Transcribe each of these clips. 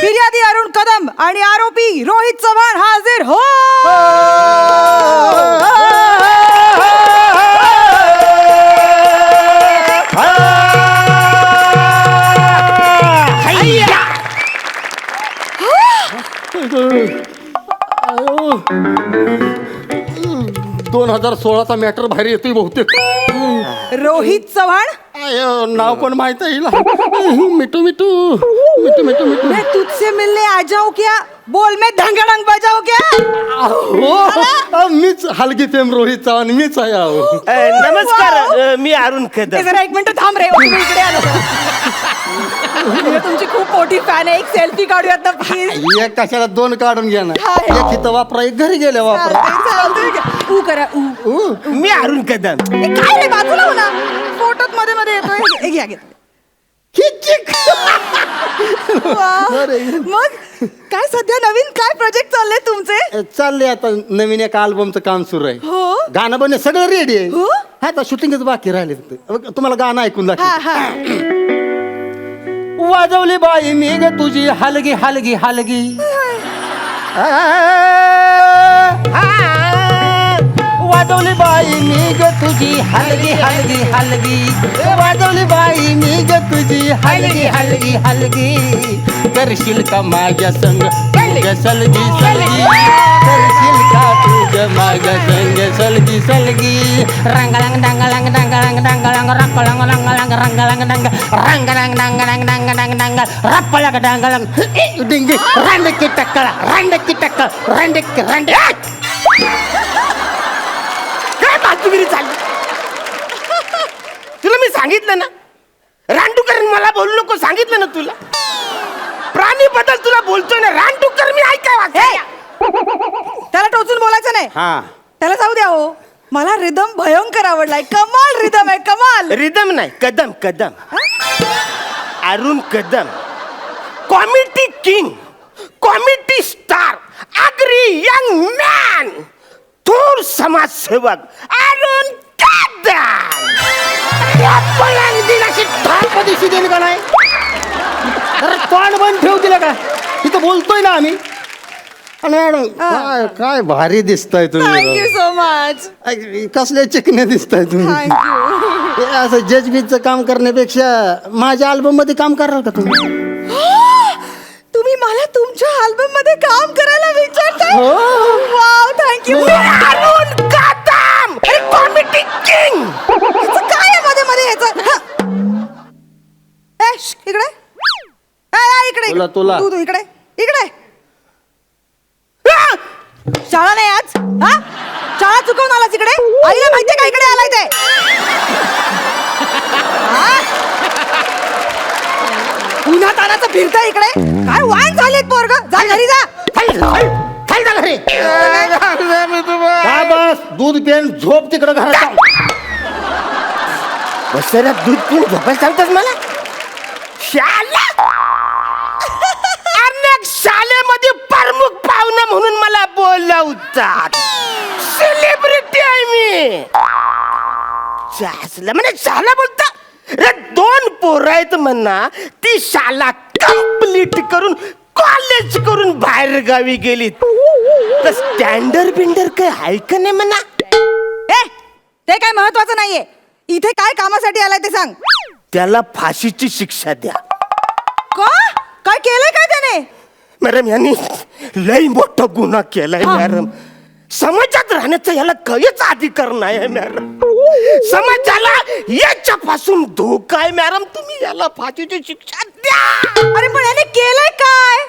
फिर्यादी अरुण कदम आणि आरोपी रोहित चव्हाण हाजीर हो. दोन 2016चा मॅटर बाहेर येतोय बहुतेक. रोहित चव्हाण नाव पण माहित आहे हिला. मिठू मिठू मिठू मिठू मिठू. मैं तुझसे मिलने आ जाऊं क्या, बोल मैं धंगडंग बजाऊ क्या. हो मीच हलगी फेम रोहित चव्हाण मीच आहे. अहो नमस्कार, मी अरुण कदम. जरा एक मिनिट थांब रे, तुम्ही इकडे आलो. मी तुमची खूप मोठी फॅन आहे, एक सेल्फी काढूयात ना प्लीज. एक कशाला दोन काढून घ्या ना. हाय. एक इथं वापरा, एक घरी गेल्या वापरा. ऊ करा ऊ. मी अरुण कदम. काय रे, बाजूला हो ना, फोटोत मध्ये मध्ये येतोय. हे घ्या घेतलं. मग काय सध्या नवीन काय प्रोजेक्ट चालले तुमचे. चाललंय आता नवीन एका अल्बमचं काम सुरू आहे. हो गाणं बनणे सगळं रेडी आहे. हो? हा आता शूटिंगच बाकी राहिले फक्त. तुम्हाला गाणं ऐकून हा दाखव. हा. वाजवली बाई मी ग तुझी हलगी हलगी हलगी. वाजवली बाई मी ग तुझी हलगी हलगी हलगी. वाजवली बाई मी ग तुझी हलगी हलगी हलगी. करशील का माझ्या संग सलगी सलगी. करशील का तुझ्या माझ्या संग सलगी सलगी. रंगलंग डंगलंग डंगलंग डंगलंग रंगलंग रंगलंग रंगलंग डंग रंगलंग डंगलंग डंगलंग डंग रप्पलंग डंगलंग डिंगी. रंडकी टक्कळ रंडकी टक्कळ रंडकी रंड. काय बाजूगिरी चालली. तुला मी सांगितलं ना, रानडुकर मला बोलू नको सांगितलं ना तुला. प्राणी बद्दल तुला बोलतोय ना, रानडुकर मी ऐकाय वाचाय. त्याला टोचून बोलायचं नाही. हा त्याला जाऊ द्या हो. मला रिदम भयंकर आवडलाय. कमाल रिदम आहे, कमाल. रिदम नाही, Kadam Kadam. Arun Kadam, comedy king, comedy star, Agri young man, थोर समाजसेवक अरुण कदम. दिलाशी ठाप दिशी देईल का नाही. अरे तोंड बंद ठेव दिलं का. तिथं बोलतोय ना आम्ही. आणि मॅडम काय काय भारी दिसताय तुम्ही. Thank you so much. कसले चिकने दिसताय तुम्ही. थँक्यू. हे असं जजबीजचं काम करण्यापेक्षा माझ्या अल्बम मध्ये काम कराल का तुम्ही. तुम्ही मला तुमच्या अल्बम मध्ये काम करायला विचारताय. हो. Wow, thank you. Arun Kadam, comedy king. काय आहे मध्ये मध्ये ह्याचं. इकडे इकडे तुला. तू इकडे इकडे. शाळा नाही आज. हा, शाळा चुकवून आलास इकडे. आईला माहितीये का इकडे आलाय ते. पुन्हा तानाचं फिरताय इकडे. काय वाईन झालेत पोरग. जा घरी जा. खाली जा घरी. बस दूध पेन झोप तिकडं घरात. बसऱ्या दूध पिऊन झोपायला सांगतात मला. शाला अनेक शाळेमध्ये प्रमुख पाहुणा म्हणून मला बोलवतात. सेलिब्रिटी आहे मी. म्हणजे शाला बोलता. रे 2 पोरं आहेत म्हणा. ती शाला कंप्लीट करून कॉलेज करून बाहेर गावी गेली. तर स्टँडर्ड बिंडर काय आहे का नाही म्हणा. ते काय महत्वाचं नाहीये. इथे काय कामासाठी आलाय ते सांग. त्याला फाशीची शिक्षा द्या. का, काय केलंय काय त्याने. मॅडम यांनी लई मोठा गुन्हा केलाय मॅडम. समाजात राहण्याचा याला काहीच अधिकार नाही मॅडम. समाजाला याच्यापासून धोका आहे मॅडम. तुम्ही याला फाशीची शिक्षा द्या. अरे पण याने केलंय काय.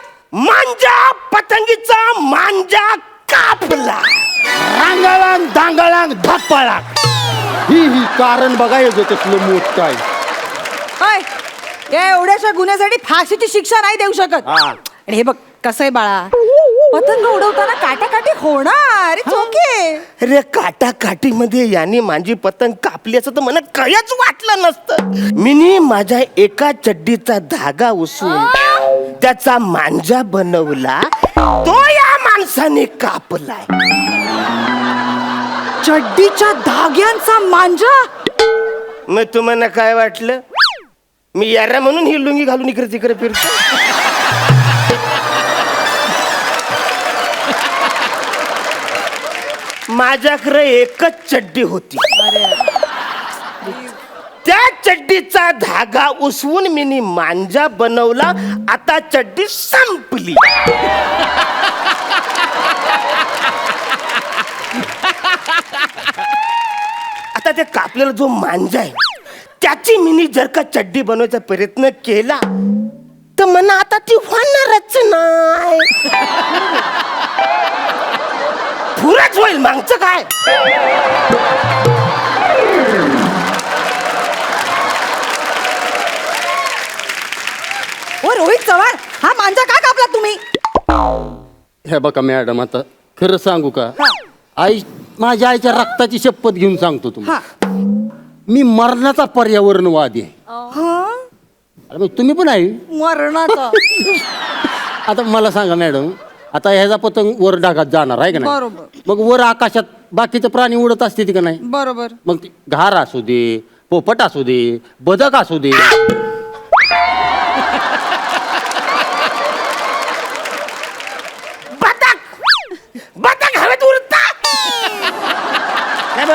मांजा पतंगीचा मांजा कापला. रांगाळांग दांगाळांग धप्पाळा. ही कारण बघायचं तसलं मोठ काय. या एवढ्याशा गुन्ह्यासाठी फाशीची शिक्षा नाही देऊ शकत. आणि हे बघ कसं आहे बाळा, पतंग उडवताना काटाकाटी होणार. ओके. अरे काटाकाटी मध्ये याने माझी पतंग कापली असं तर मला काहीच वाटलं नसतं. मिनी माझ्या एका चड्डीचा धागा उचलून त्याचा मांजा बनवला. तो या माणसाने कापलाय. चड्डीच्या धाग्यांचा मांजा. मग तुम्हाला काय वाटलं मी यारा म्हणून ही लुंगी घालून इकडे तिकडे फिरतो. माझ्याकडे एकच चड्डी होती. त्या चड्डीचा धागा उसवून मी मांजा बनवला. आता चड्डी संपली. आता ते कापलेला जो मांजा आहे त्याची मिनी जर का चड्डी बनवायचा प्रयत्न केला तर मला आता ती होणारच नाही. पुरच होईल मागचं काय. ओ रोहित चव्हाण, हा मांजा का कापला तुम्ही? हे बघा मॅडम, आता खरं सांगू का, हा. आई माझ्या आईच्या रक्ताची शपथ घेऊन सांगतो हा तुम्हाला, मी मरणाचा पर्यावरणवादी आहे. हा अरे मग तुम्ही पण आहे. मरणाचा. आता मला सांगा मॅडम, आता ह्याचा पतंग वर ढगात जाणार आहे का नाही? बरोबर. मग वर आकाशात बाकीचे प्राणी उडत असते का नाही? बरोबर. मग ती घार असू दे, पोपट असू दे, बदक असू दे, बदक हवेत उडता. नाही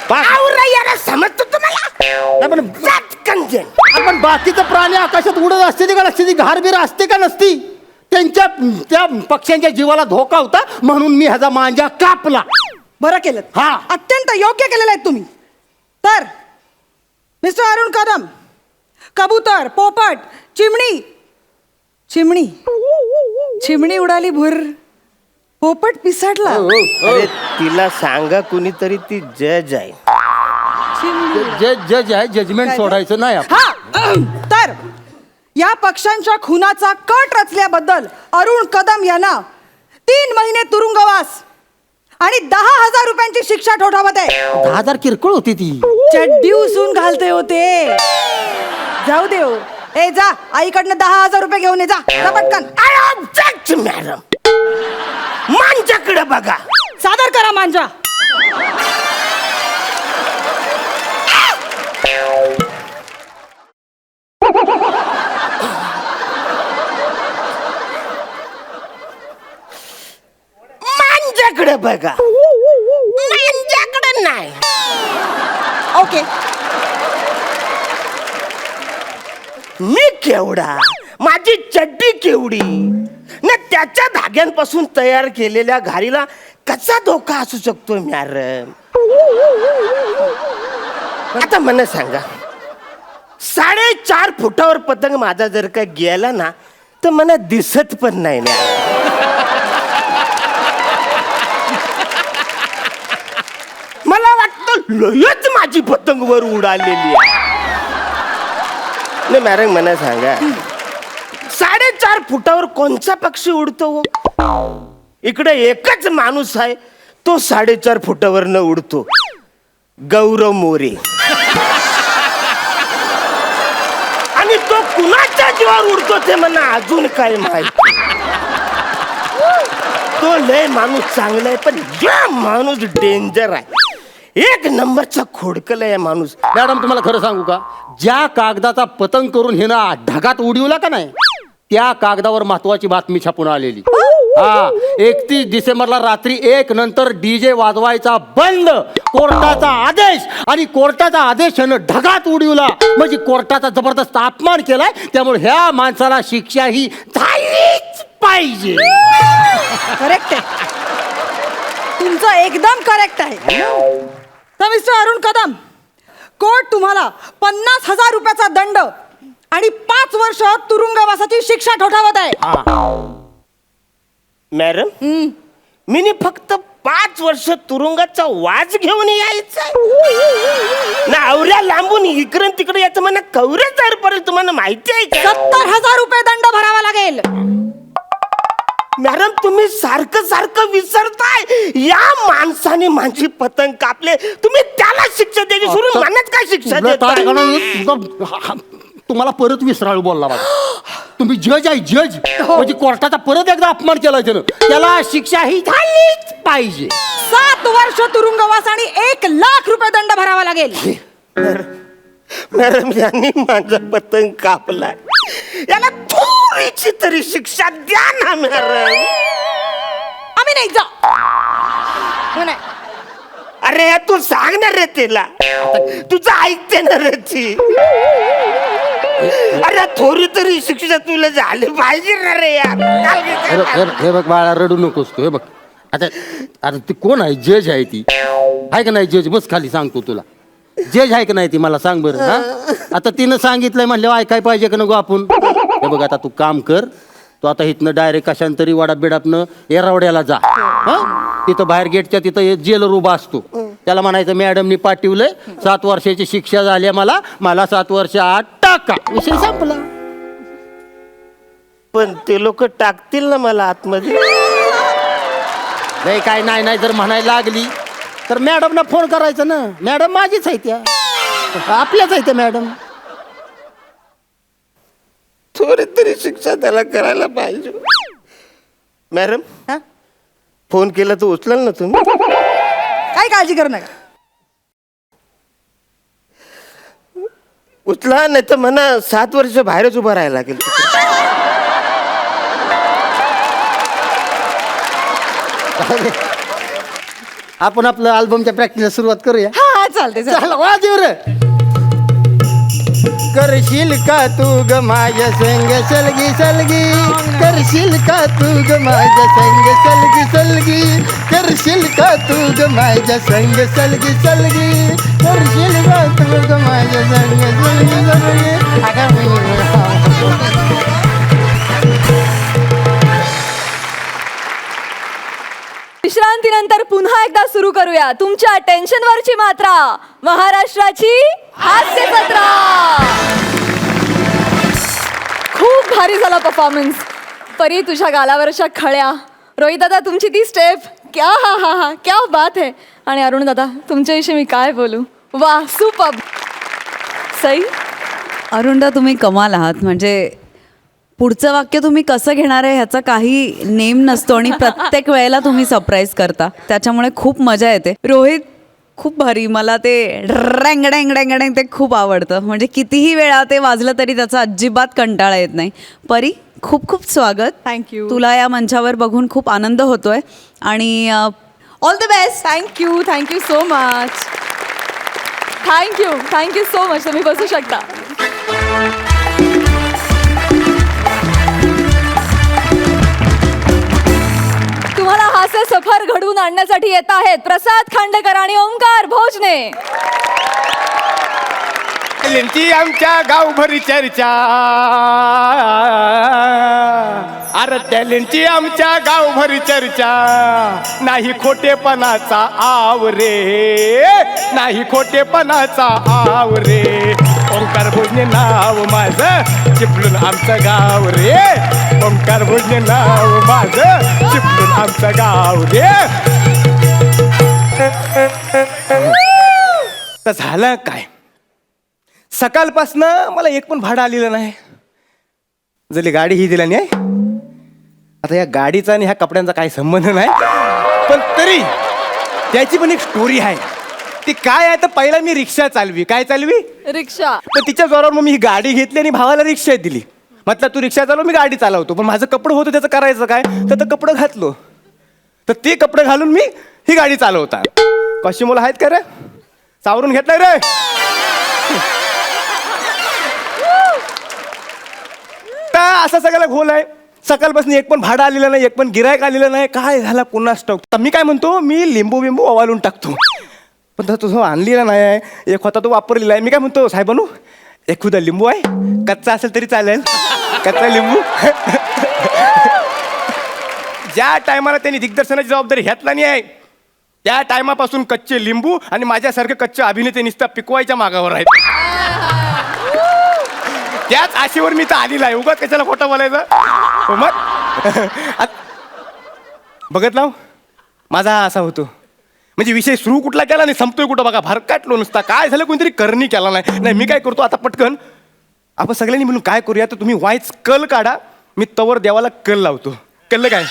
पण- आवरा याला समजतो तुम्हाला. नाही पण- चटकन जे. आपण बाकीचे प्राणी आकाशात उडत असते का नसते, ती घारबीर असते का नसती, त्यांच्या त्या पक्ष्यांच्या जीवाला धोका होता म्हणून मी ह्याचा मांजा कापला. बरं केलं. हा. अत्यंत योग्य केलेलं आहे तुम्ही. तर मिस्टर अरुण कदम, कबूतर, पोपट, चिमणी चिमणी चिमणी उडाली भुर, पोपट पिसाटला. अरे तिला सांगा कुणीतरी, ती जज आहे. चिमणी. जज आहे, जजमेंट सोडायचं नाही आपण. हा. तर या पक्ष्यांच्या खुनाचा कट रचल्याबद्दल अरुण कदम यांना 3 महिने तुरुंगवास आणि 10,000 रुपयांची शिक्षा ठोठावत आहे. 10,000 किरकोळ होती ती. चड्डी उसून घालते होते. जाऊ दे हो. ए जा, आईकडनं 10,000 रुपये घेऊन ये. जा जा पटकन. I object madam. मांजाकडे बघा. सादर करा मांजा. मांजाकडे बघा. मांजाकडे नाही. ओके. मी केवढा, माझी चड्डी केवढी, न त्याच्या धाग्यांपासून तयार केलेल्या घारीला कसा धोका असू शकतो मॅडम? आता मला सांगा, 4.5 फुटावर पतंग माझा जर का गेला ना तर मला दिसत पण नाही ना. मला वाटतं लयच माझी पतंग वर उडालेली आहे. नाही मॅडम, मला सांगा, 4.5 फुटावर कोणचा पक्षी उडतो? इकडे एकच माणूस आहे, तो 4.5 फुटावर न उडतो. गौरव मोरे. आणि तो कुणाच्या जीवावर उडतो ते मला अजून काय माहिती. तो लय माणूस चांगला आहे, पण या माणूस डेंजर आहे. 1 नंबरचा खोडकल आहे माणूस. मॅडम तुम्हाला खरं सांगू का, ज्या कागदाचा पतंग करून हे ना ढगात उडवला का नाही, त्या कागदावर महत्वाची बातमी छापून आलेली. हा, 31 डिसेंबरला रात्री 1 नंतर डीजे वाजवायचा बंद, कोर्टाचा आदेश. आणि कोर्टाचा आदेश ह्यानं ढगात उडवला म्हणजे कोर्टाचा जबरदस्त अपमान केलाय. त्यामुळे ह्या माणसाला शिक्षा ही झालीच पाहिजे. करेक्ट आहे. तुमचं एकदम करेक्ट आहे. तर मिस्टर अरुण कदम, कोर्ट तुम्हाला 50,000 रुपयाचा दंड आणि 5 वर्ष तुरुंगवासाची शिक्षा ठोठावत आहे. मॅडम, मी फक्त 5 वर्ष तुरुंगाचा वाज घेऊन यायचा ना. आवऱ्या लांबून इकडे तिकडे याचं मला कवरेज जाईल पडेल. तुम्हाला माहिती आहे का? 70,000 रुपये दंड भरावा लागेल. मॅडम, तुम्ही सारखं सारखं विसरताय. या माणसाने माझी पतंग कापले, तुम्ही त्याला शिक्षा द्यायची सोडून मनात काय शिक्षा देताय? तुम्हाला परत विसराळू बोलला बघा. तुम्ही जज आहे, जज. म्हणजे कोर्टाचा परत एकदा अपमान केला त्यानं. त्याला शिक्षा ही झालीच पाहिजे. 7 वर्ष तुरुंगवास आणि 1,00,000 रुपये दंड भरावा लागेल. मॅडम, यांनी माझा पतंग कापलाय, याला थोडीशी तरी शिक्षा द्या ना मॅडम. आम्ही नाही जा. हो नाही. अरे तू सांगणार रे तिला, तुझं ऐकते ना रे ती. अरे थोडी तरी शिक्षा तुला झाली पाहिजे ना रे यार. हे बघ बाळा, रडू नकोस तू. हे बघ आता, आता ती कोण आहे? जज आहे ती, आहे का नाही? जज बस खाली, सांगतो तुला. जज आहे का नाही ती मला सांग बरं. हा, आता तिनं सांगितलंय म्हणल्यावर ऐकाय पाहिजे का नको आपण? हे बघ आता तू काम कर, तू आता इथनं डायरेक्ट कशांतरी वाडा बिडापनं एरावड्याला जा. हा, तिथं बाहेर गेटच्या तिथं जेलर उभा असतो, त्याला म्हणायचं मॅडमनी पाठवलंय, 7 वर्षाची शिक्षा झाली मला 7 वर्ष आत टाका. विषय संपला. पण ते लोक टाकतील ना मला आतमध्ये. नाही काय नाही जर म्हणायला लागली तर मॅडमना फोन करायचा ना. मॅडम माझीच आहे, त्या आपल्याच आहे त्या मॅडम. थोडी तरी शिक्षा त्याला करायला पाहिजे. मॅडम हा? फोन केला तर उचलाल ना तुम्ही? काय काळजी करू नका. उचला, नाही तर म्हणा 7 वर्ष बाहेरच उभं राहायला लागेल. आपण आपलं अल्बमच्या प्रॅक्टिसला सुरुवात करूया. हा चालते चालते. चला वाजव रे. करशील का तू ग माझ्या संग सलगी सलगी, करशील का तू ग माझ्या संग सलगी सलगी, करशील का तू ग माझ्या संग सलगी सलगी, करशील का तू ग माझ्या संग सलगी सलगी. विश्रांतीनंतर पुन्हा एकदा सुरू करूया तुमच्या टेन्शनवरची मात्रा, महाराष्ट्राची हास्य जत्रा. खूप भारी झाला परफॉर्मन्स. परी तुझ्या गालावरच्या खळ्या, रोहित दादा तुमची ती स्टेप, क्या हा हा हा क्या बात है. आणि अरुण दादा तुमच्याविषयी मी काय बोलू, वा सुपर. सई, अरुणदा तुम्ही कमाल आहात. म्हणजे पुढचं वाक्य तुम्ही कसं घेणार आहे ह्याचा काही नेम नसतो आणि प्रत्येक वेळेला तुम्ही सरप्राईज करता, त्याच्यामुळे खूप मजा येते. रोहित खूप भारी. मला ते रँग डँग डँग डँग ते खूप आवडतं. म्हणजे कितीही वेळा ते वाजलं तरी त्याचा अजिबात कंटाळा येत नाही. परी खूप खूप स्वागत. थँक्यू. तुला या मंचावर बघून खूप आनंद होतोय आणि all the best. Thank you so much. Thank you so much. तुम्ही बसू शकता. तुम्हाला हास्य सफर घडवून आणण्यासाठी येत आहेत प्रसाद खांडेकर आणि ओंकार भोजने. टॅलेंटची आमच्या गावभरी चर्चा, अरे टॅलेंटची आमच्या गावभरी चर्चा, नाही खोटेपणाचा आव रे, नाही खोटेपणाचा आव रे. ओंकार भोजने नाव माझं, चिपळूण आमचं गाव रे. ओंकार भोजने नाव माझं, चिपळूण आमचं गाव रे. तर झालं काय, सकाळपासनं मला एक पण भाडं आलेलं नाही. जरी गाडी ही दिला नाही. आता या गाडीचा आणि ह्या कपड्यांचा काही संबंध नाही, पण तरी त्याची पण एक स्टोरी आहे. ती काय आहे तर पहिला मी रिक्षा चालवी. काय चालवी? रिक्षा. पण तिच्या जोरावर मग मी ही गाडी घेतली आणि भावाला रिक्षा दिली. म्हटलं तू रिक्षा चालव, मी गाडी चालवतो. पण माझं कपडं होतं, त्याचं करायचं काय, तर ते कपडं घातलो. तर ते कपडे घालून मी ही गाडी चालवता. कशी मुलं आहेत का रे? सावरून घेतलाय रे. असा सगळ्याला घोल आहे. सकाळपासून एक पण भाडं आलेलं नाही, एक पण गिरायक आलेलं नाही. काय झाला कुणास ठाऊक. तर मी काय म्हणतो, मी लिंबू बिंबू ओवाळून टाकतो. पण तो तुझं आणलेला नाही आहे, एक होता तो वापरलेला आहे. मी काय म्हणतो, साहेबांनो एखादा लिंबू आहे, कच्चा असेल तरी चालेल, कच्चा लिंबू. ज्या टायमाला त्यांनी दिग्दर्शनाची जबाबदारी घेतला नाही आहे, त्या टायमापासून कच्चे लिंबू आणि माझ्यासारखे कच्चे अभिनेते नुसतं पिकवायच्या मागावर आहेत. त्याच आशेवर मी तर आलेला आहे. उगाच कशाला खोटं बोलायचं. मग बघत लाव माझा असा होतो. म्हणजे विषय सुरू कुठला केला नाही, संपतोय कुठं बघा. भरकाटलो नुसता. काय झालं, कोणतरी करणी केला नाही. मी काय करतो आता पटकन, आपण सगळ्यांनी मिळून काय करूया, तर तुम्ही वाईच कल काढा, मी तवर देवाला कल लावतो. कळलं काय?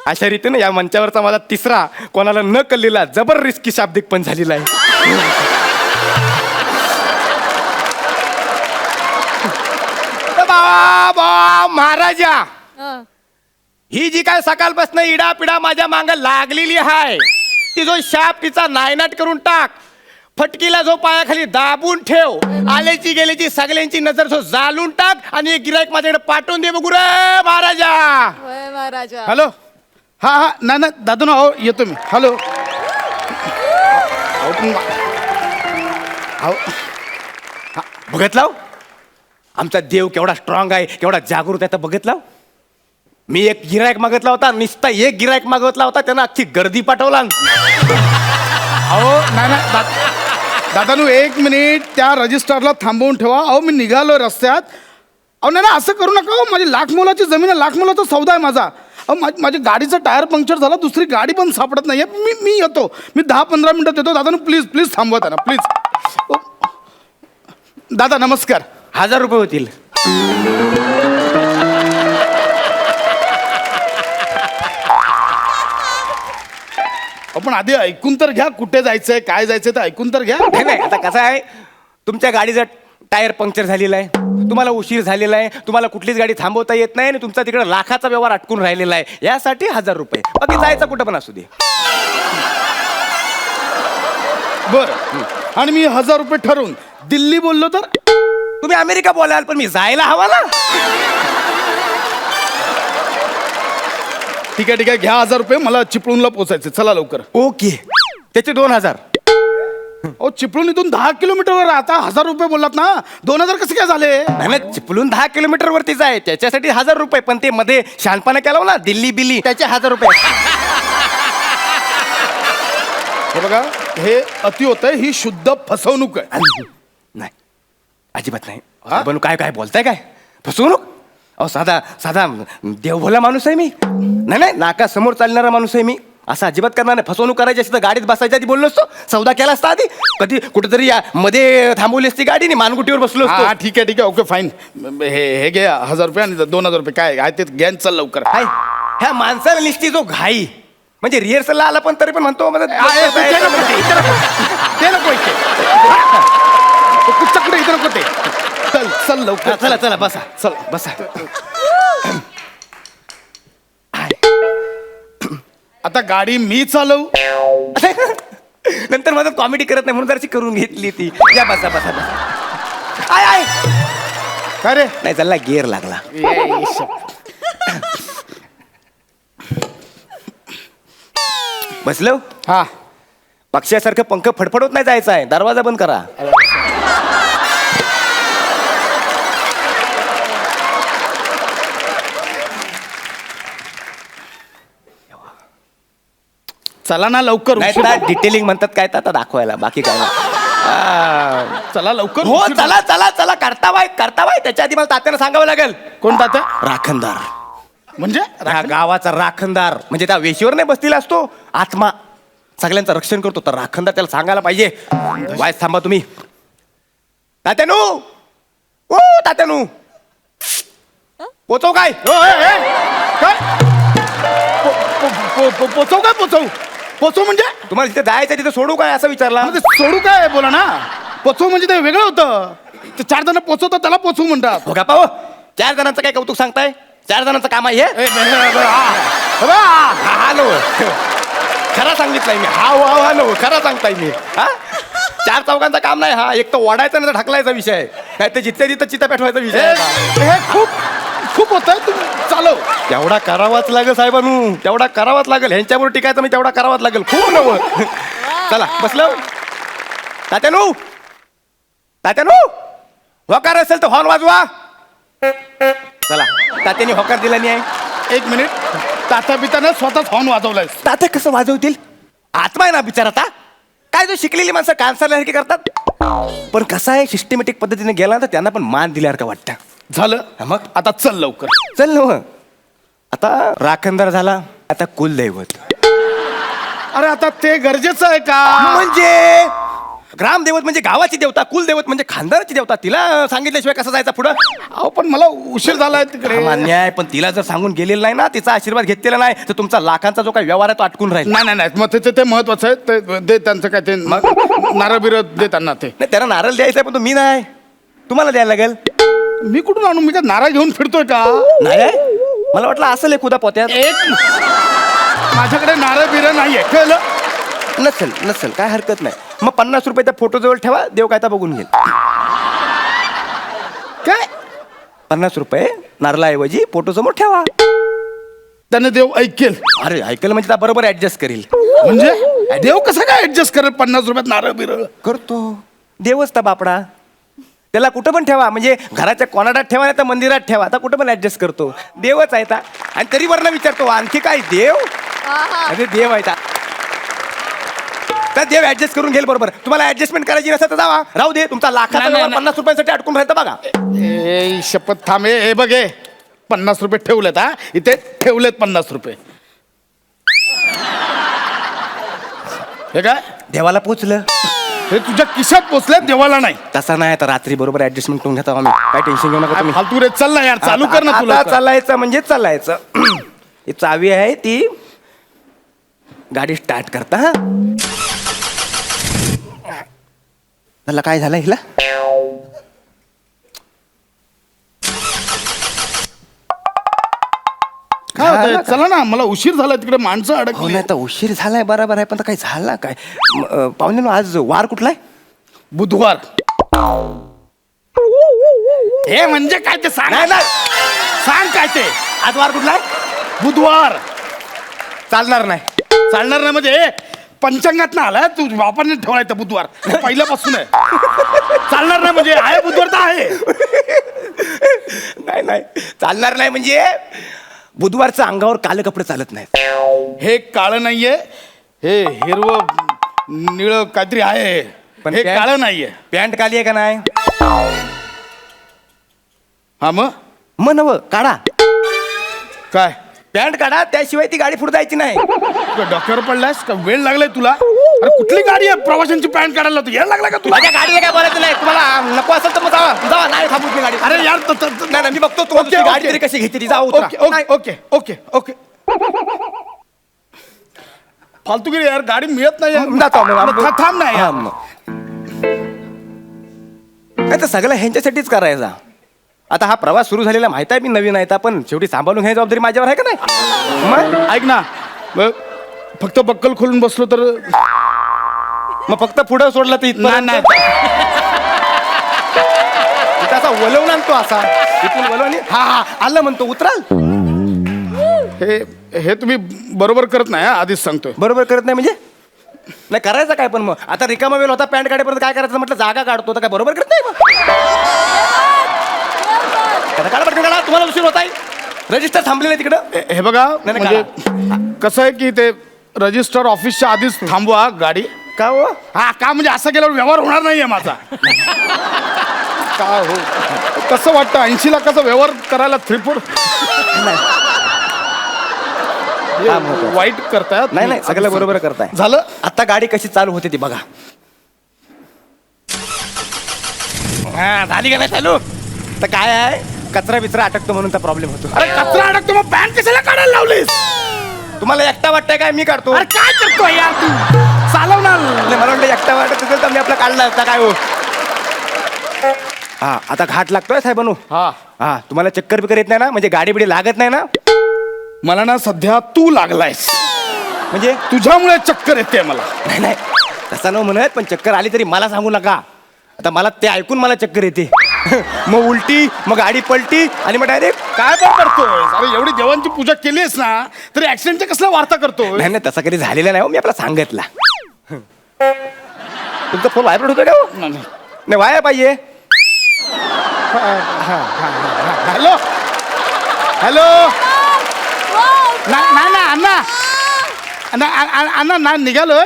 अशा रीतीने या मंचावरचा माझा तिसरा कोणाला न कळलेला जबर रिस्की शाब्दिक पण झालेला आहे. महाराजा ही जी काय सकाळपासून इडापिडा माझ्या मांग लागलेली आहे ती जो शाप तिचा नायनाट करून टाक. फटकीला जो पायाखाली दाबून ठेव. आल्याची गेल्याची सगळ्यांची नजर जो जाळून टाक आणि एक गिराईक माझ्याकडे पाठवून दे बघू रे महाराजा. महाराजा. हॅलो. हा नाही नाही दादू ना, येतो मी. हॅलो. बघत लाव आमचा देव केवढा स्ट्रॉंग आहे, केवढा जागृत आहे. तर बघत लाव मी एक गिरायक मागितला होता, नुसता एक गिरायक मागितला होता, त्यानं अख्खी गर्दी पाठवला. अहो नाही नाही दादानू, एक मिनिट त्या रजिस्टरला थांबवून ठेवा. अहो मी निघालो रस्त्यात. अहो नाही नाही, असं करू नका. माझी लाख मोलाची जमीन आहे, लाख मोलाचा सौदा आहे माझा. अहो माझ्या गाडीचं टायर पंक्चर झाला, दुसरी गाडी पण सापडत नाही. मी येतो, मी 10-15 मिनिटात येतो. दादानू प्लीज प्लीज थांबवा त्यांना प्लीज. दादा नमस्कार. 1000 रुपये होतील. आपण आधी ऐकून तर घ्या, कुठे जायचंय काय जायचंय ते ऐकून तर घ्या. नाही नाही, आता कसं आहे, तुमच्या गाडीचं टायर पंक्चर झालेला आहे, तुम्हाला उशीर झालेला आहे, तुम्हाला कुठलीच गाडी थांबवता येत नाही आणि तुमचा तिकडे लाखाचा व्यवहार अटकून राहिलेला आहे. यासाठी 1000 रुपये. बाकी जायचं कुठं पण असू दे. बरं. आणि मी 1000 रुपये ठरवून दिल्ली बोललो तर? तुम्ही अमेरिका बोलाल पण मी जायला हवा ना. ठीक आहे ठीक आहे, घ्या 1000 रुपये. मला चिपळूणला पोचायचे, चला लवकर. ओके, त्याचे 2000. अहो चिपळूण इथून 10 किलोमीटरवर. आता 1000 रुपये बोललात ना, 2000 कसे काय झाले? नाही ना, चिपळूण 10 किलोमीटर वरतीच आहे, त्याच्यासाठी 1000 रुपये. पण ते मध्ये शहाणपणा केला ना, दिल्ली बिल्ली, त्याचे 1000 रुपये. हे बघा, हे अति होत आहे. ही शुद्ध फसवणूक आहे. नाही, अजिबात नाही. बनू काय काय बोलताय, काय फसवणूक? अहो साधा साधा देवभोला माणूस आहे मी. नाही नाही, नाका समोर चालणारा माणूस आहे मी. असं अजिबात करणार नाही. फसवणूक करायची असती तर गाडीत बसायच्या आधी बोललो असतो, सौदा केला असता आधी. कधी कुठेतरी या मध्ये थांबवली असती गाडी आणि मानगुटीवर बसलो असतो. हा ठीक आहे ठीक आहे, ओके फाईन. हे घे 1000 रुपये आणि 2000 रुपये काय आहे ते घ्या, चल लवकर. हाय, ह्या माणसाला निसती जो घाई, म्हणजे रिहर्सलला आला पण तरी पण म्हणतो ते नको इथे. कुठच्या कुठे इथं नको ते. चल चल लवकर. चला चला बसा, चल बसा. आता गाडी मी चालवू? नंतर माझं कॉमेडी करत नाही म्हणून जराशी करून घेतली ती. या बसा बसा बसा. आय आय, काय रे? नाही चालला, गेअर लागला. बसलो. हा पक्षासारखं पंख फडफडत नाही जायचं आहे. दरवाजा बंद करा. चला ना लवकर. नाही उशीर- तर डिटेलिंग म्हणतात काय तर आता दाखवायला, बाकी काय नाही. चला लवकर. हो उशीर- चला चला चला, करता बाय. त्याच्या आधी मला तात्यानं सांगावं लागेल. कोण तात्या? राखणदार म्हणजे हा गावाचा राखणदार, म्हणजे त्या वेशीवर नाही बसलेला असतो आत्मा, सगळ्यांचं रक्षण करतो. तर राखणदार त्याला सांगायला पाहिजे. वायस थांबा तुम्ही. तात्यानू, ओ तात्यानू, पोचव काय? काय पोचव काय पोचव? पोचव म्हणजे तुम्हाला तिथे जायचं तिथे सोडू काय असं विचारला. म्हणजे सोडू काय बोला ना. पोचव म्हणजे ते वेगळं होतं. ते 4 जण पोचवतात त्याला पोचवू म्हणतात. हो का पाहो, 4 जणांचं काय कौतुक सांगताय? 4 जणांचं काम आहे हे? हा नो, खरा सांगितलंय मी. हा नो, खरा सांगताय मी. हा 4 चौघांचं काम नाही. हा एक तर ओढायचा नाही तर ढकलायचा विषय आहे. नाही तर जिथल्या तिथं चिता पेटवायचा विषय आहे. हे खूप खूप होत आहे. तुम्ही चालव. तेवढा करावाच लागेल साहेबांनू, तेवढा करावाच लागेल. ह्यांच्यावर टिकायचं मी तेवढा करावाच लागेल. खूप नवं. चला बसलो. तात्यानू, तात्यानू, होकार असेल तर हॉर्न वाजवा. चला, तात्याने होकार दिला नाही आहे. 1 मिनिट. तात्या पिताने स्वतःच हॉर्न वाजवलाय. तात्या कसं वाजवतील? आत्मा आहे ना बिचारा. आता काय जो शिकलेली माणसं कानसारल्यासारखी करतात. पण कसं आहे, सिस्टमॅटिक पद्धतीने गेला तर त्यांना पण मान दिल्यासारखं वाटतं. झालं मग आता चल लवकर. चल ना मग. आता राखणदार झाला, आता कुलदैवत. अरे आता ते गरजेचं आहे का? म्हणजे ग्रामदैवत म्हणजे गावाची देवता, कुलदैवत म्हणजे खानदाराची देवता. तिला सांगितल्याशिवाय कसं जायचं पुढं? अहो पण मला उशीर झालाय तिकडे. मान्य आहे, पण तिला जर सांगून गेलेलं नाही ना, तिचा आशीर्वाद घेतलेला नाही, तर तुमचा लाखांचा जो काही व्यवहार आहे तो अटकून राहील. नाही नाही नाही, मग ते महत्वाचं आहे. ते दे त्यांचं काय ते नारळ बिरळ दे त्यांना. ते नाही, त्याला नारळ द्यायचा आहे, पण तो मी नाही, तुम्हाला द्यायला लागेल. मी कुठून आणू? मी काय नारळ घेऊन फिरतोय का? नाही आहे? मला वाटलं असेल एक उदा पोत्यात. एक माझ्याकडे नारळ बिरं नाहीये कळलं. नसेल नसेल काय हरकत नाही. मग 50 रुपये त्या फोटो जवळ ठेवा, देव काय तर बघून घेईल. काय 50 रुपये नारळाऐवजी फोटो समोर ठेवा. त्याने देव ऐकेल. अरे ऐकलं म्हणजे त्या बरोबर ऍडजस्ट करील. म्हणजे देव कसं काय ऍडजस्ट करेल 50 रुपयात नारळ बिरळ. करतो देवच तर बापडा. त्याला कुठं पण ठेवा, म्हणजे घराच्या कोणाडात ठेवा नाही तर मंदिरात ठेवा, आता कुठं पण ऍडजस्ट करतो. देवच आहे ता. आणि तरी वरनं विचारतो आणखी काय देव. अरे देव आहे ता. तर देव ऍडजस्ट करून घेईल बरोबर. तुम्हाला ऍडजस्टमेंट करायची नसेल तर जावा, राहू दे. तुमचा लाखाचा नाही, व्यवहार नाही. 50 रुपयांसाठी अडकून राहतं बघा. ए शपथ थांब. हे बघ हे 50 रुपये ठेवलेत. हा इथे ठेवलेत 50 रुपये. हे काय देवाला पोचलं. हे तुझ्या खिशात पोचले देवाला नाही. तसा नाही तर रात्री बरोबर ऍडजस्टमेंट करून घेतो आम्ही. काय टेन्शन घेऊ नका तुम्ही. फालतू रे चल ना यार चालू कर ना आता तुला. चालायचं म्हणजे चालायचं. ही चावी आहे ती गाडी स्टार्ट करता. हा त्याला काय झालं हिला. काय होतंय? चला ना मला उशीर झाला तिकडे माणसं हो अडकली. नाही तर उशीर झालाय बरोबर आहे पण आता काय झाला काय. पाहुणे आज वार कुठलाय. बुधवार. हे म्हणजे काय ते सांग. नाही नाही सांग काय ते. आज वार कुठलाय. बुधवार. चालणार नाही. चालणार नाही म्हणजे पंचांगात ना आलाय तू. बापाने ठेवलाय तर बुधवार हे पहिल्यापासून आहे. चालणार नाही म्हणजे आहे बुधवार तर आहे. नाही नाही चालणार नाही म्हणजे बुधवारचं अंगावर काले कपडे चालत नाहीत. हे काळं नाहीये. हे हिरवं निळं काहीतरी आहे. पण हे पॅन्ट- काळं नाहीये. पॅन्ट काली आहे का नाही. हा मग नव काढा. काय पॅन्ट काढा त्याशिवाय ती गाडी पुढे जायची नाही. तू डॉक्टर पडलास का वेळ लागलाय तुला. अरे कुठली गाडी आहे प्रवाशांची पॅन्ट काढायला तू यायला लागला का तुला. माझ्या गाडीला काय बोलायचं नाही. तुम्हाला नको असेल तर मग जावा जावा. नाही थांबू मी गाडी. अरे यार नाही नाही, मी बघतो तुम्हाला ओके, दुसरी गाडी ओके. तरी कशी घेते ती. जाऊ उतरा. ओके नाही. ओके ओके ओके फालतूगिरी यार गाडी मिळत नाही यार. जातो मग. थांब नाही हा, यार. मग. नाही तर सगळं ह्यांच्यासाठीच करायचा. आता हा प्रवास सुरू झालेला माहित आहे मी नवीन आहे पण शेवटी सांभाळून घ्यायची जबाबदारी माझ्यावर आहे का नाही. मग ऐक ना बघ, फक्त बक्कल खोलून बसलो तर मग फक्त पुढं सोडलं तर इथं नाही. असा वलवून आणतो असा इथून वलवून हा हा आलं म्हणतो उतराल. हे तुम्ही बरोबर करत नाही हा, आधीच सांगतोय. बरोबर करत नाही म्हणजे नाही करायचं काय पण मग आता रिकामा वेळ होता पॅन्ट काढेपर्यंत काय करायचं म्हटलं जागा काढतो तर काय बरोबर करत नाही मग. काढा पटकन काढा तुम्हाला उशीर होत आहे. रजिस्टर थांबलेलं आहे तिकडं. हे बघा नाही, म्हणजे कसं आहे की ते रजिस्टर ऑफिसच्या आधीच थांबवा गाडी. का हो हा का म्हणजे असं केल्यावर व्यवहार होणार नाहीये माझा. का हो कसं वाटतं 80 लाखाचा व्यवहार करायला 3-4 वाईट करतायत. नाही नाही सगळं बरोबर करताय. झालं. आता गाडी कशी चालू होते ती बघा. हा झाली का नाही चालू. तर काय आहे कचरा बिचरा अटकतो म्हणून तर प्रॉब्लेम होतो. अरे कचरा अडकतो मग पॅन्ट कशाला काढायला लावलीस. तुम्हाला एकटा वाटतंय काय मी काढतो. अरे काय करतो यार तू चालवणार. नाही, मला वाटलं एकटा वाटत असेल तर मी आपला काढला असता काय हो. हा आता घाट लागतोय साहेबांनो. हा हा तुम्हाला चक्कर बिकर येत नाही ना म्हणजे गाडी बिडी लागत नाही ना. मला ना सध्या तू लागलायस म्हणजे तुझ्यामुळे चक्कर येते मला. नाही नाही तसं न म्हणत पण चक्कर आली तरी मला सांगू नका. आता मला ते ऐकून मला चक्कर येते. मग उलटी मग गाडी पलटी आणि मग डायरेक्ट काय पण करतोय. अरे एवढी देवांची पूजा केलीस ना तरी ऍक्सिडेंटच्या कसल्या वार्ता करतोय. नाही नाही तसा कधी झालेला नाही हो मी आपला सांगितला. तुमचा फोन व्हायब्रेट होतोय का हो? नाही व्हायला पाहिजे. हॅलो हॅलो नाही ना अण्णा अण्णा ना निघालोय.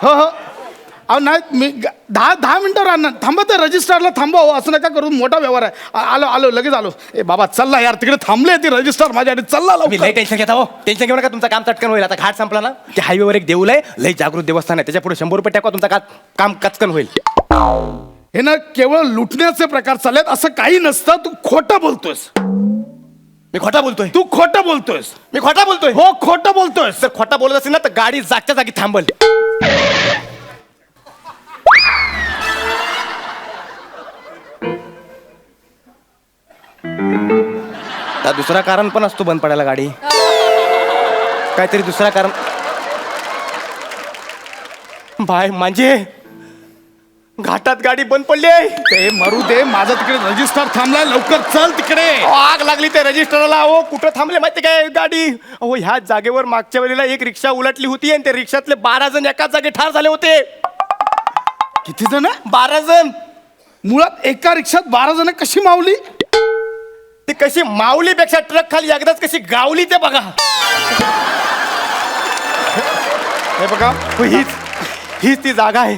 हो हो अहो नाही मी 10 मिनिटावर अण्णा थांबत रजिस्टरला थांबव. असं नका करू मोठा व्यवहार आहे. आलो लगेच आलो. ए बाबा चल्ला यार तिकडे थांबले ती रजिस्टर माझ्यासाठी चालला मी लई टेन्शन घेता हो. टेन्शन घेऊ नका तुमचं काम चटकन होईल. आता घाट संपला ना ते हायवेवर एक देऊळ आहे लई जागृत देवस्थान आहे त्याच्या पुढे 100 रुपये टाका तुमचं काम कचकन होईल. हे ना केवळ लुटण्याचे प्रकार चाललेत असं काही नसतं. तू खोटं बोलतोयस. मी खोटा बोलतोय. तू खोटं बोलतोयस. मी खोटा बोलतोय. हो खोटं बोलतोयस. जर खोटा बोलत असेल ना तर गाडी जागच्या जागी थांबल. आता दुसरा कारण पण असतो बंद पडायला गाडी. काहीतरी दुसरा कारण. बाय म्हणजे घाटात गाडी बंद पडली आहे. ते मरू दे, माझा तिकडे रजिस्टर थांबलाय, लवकर चल तिकडे. आग लागली त्या रजिस्टरला. अहो कुठं थांबले माहिती काय गाडी. अहो ह्या जागेवर मागच्या वेळेला एक रिक्षा उलटली होती आणि त्या रिक्षातले 12 जण एकाच जागी ठार झाले होते. किती जण? 12 जण. मुळात एका रिक्षात 12 जण कशी मावली? ती कशी माऊलीपेक्षा ट्रक खाली एकदाच कशी गावली ते बघा. हे बघा, हीच ती जागा आहे.